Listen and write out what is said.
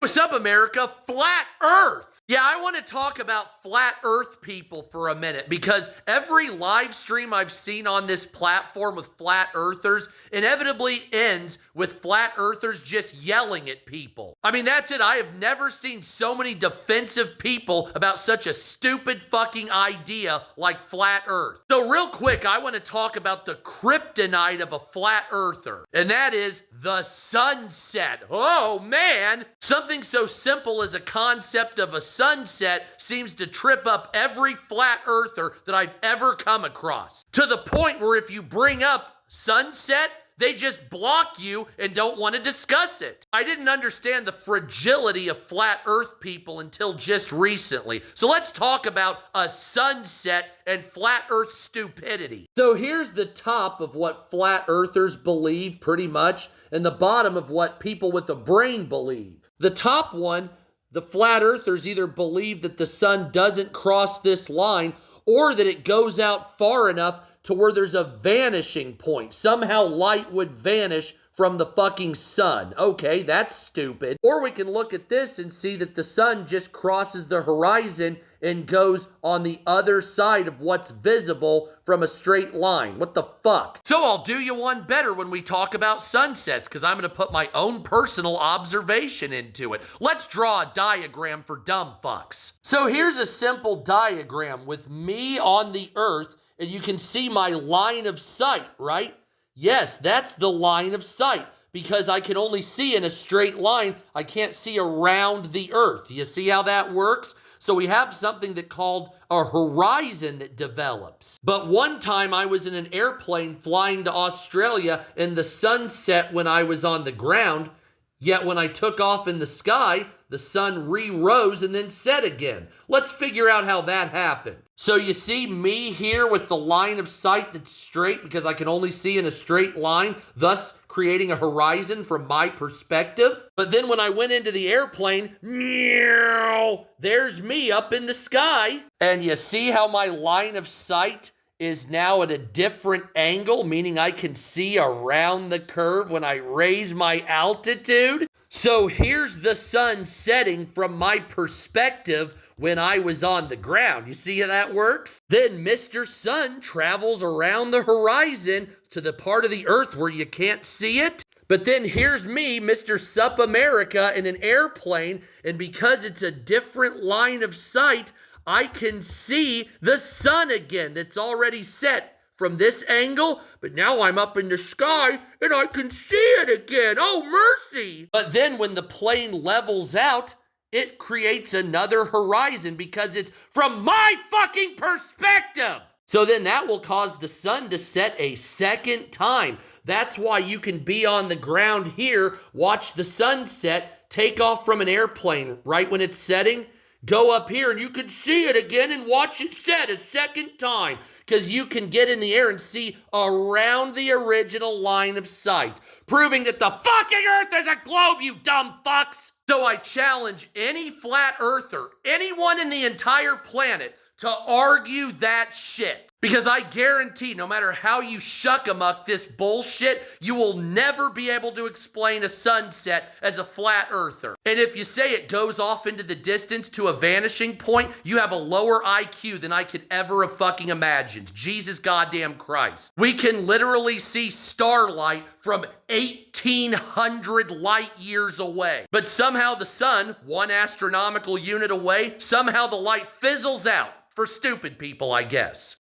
What's up, America? Flat Earth. Yeah, I want to talk about flat Earth people for a minute because every live stream I've seen on this platform with flat earthers inevitably ends with flat earthers just yelling at people. I mean, that's it. I have never seen so many defensive people about such a stupid fucking idea like flat Earth. So real quick, I want to talk about the kryptonite of a flat earther, and that is the sunset. Oh man! Something so simple as a concept of a sunset seems to trip up every flat earther that I've ever come across. To the point where if you bring up sunset, they just block you and don't want to discuss it. I didn't understand the fragility of flat earth people until just recently. So let's talk about a sunset and flat earth stupidity. So here's the top of what flat earthers believe pretty much, and the bottom of what people with a brain believe. The top one, the flat earthers either believe that the sun doesn't cross this line or that it goes out far enough to where there's a vanishing point. Somehow light would vanish from the fucking sun. Okay, that's stupid. Or we can look at this and see that the sun just crosses the horizon and goes on the other side of what's visible from a straight line. What the fuck? So I'll do you one better when we talk about sunsets, because I'm going to put my own personal observation into it. Let's draw a diagram for dumb fucks. So here's a simple diagram with me on the earth, and you can see my line of sight, right? Yes, that's the line of sight, because I can only see in a straight line. I can't see around the earth. You see how that works? So we have something that called a horizon that develops. But one time I was in an airplane flying to Australia and the sun set when I was on the ground. Yet when I took off in the sky, the sun re-rose and then set again. Let's figure out how that happened. So you see me here with the line of sight that's straight because I can only see in a straight line, thus creating a horizon from my perspective. But then when I went into the airplane, meow, there's me up in the sky. And you see how my line of sight is now at a different angle, meaning I can see around the curve when I raise my altitude. So here's the sun setting from my perspective when I was on the ground. You see how that works? Then Mr. Sun travels around the horizon to the part of the earth where you can't see it. But then here's me, Mr. Sup America, in an airplane, and because it's a different line of sight, I can see the sun again that's already set from this angle, but now I'm up in the sky and I can see it again. Oh, mercy. But then when the plane levels out, it creates another horizon because it's from my fucking perspective. So then that will cause the sun to set a second time. That's why you can be on the ground here, watch the sunset, take off from an airplane right when it's setting, go up here and you can see it again and watch it set a second time because you can get in the air and see around the original line of sight, proving that the fucking earth is a globe, you dumb fucks. So I challenge any flat earther, anyone in the entire planet, to argue that shit. Because I guarantee no matter how you shuck-a-muck this bullshit, you will never be able to explain a sunset as a flat earther. And if you say it goes off into the distance to a vanishing point, you have a lower IQ than I could ever have fucking imagined. Jesus goddamn Christ. We can literally see starlight from 1,800 light years away. But somehow the sun, 1 astronomical unit away, somehow the light fizzles out. For stupid people, I guess.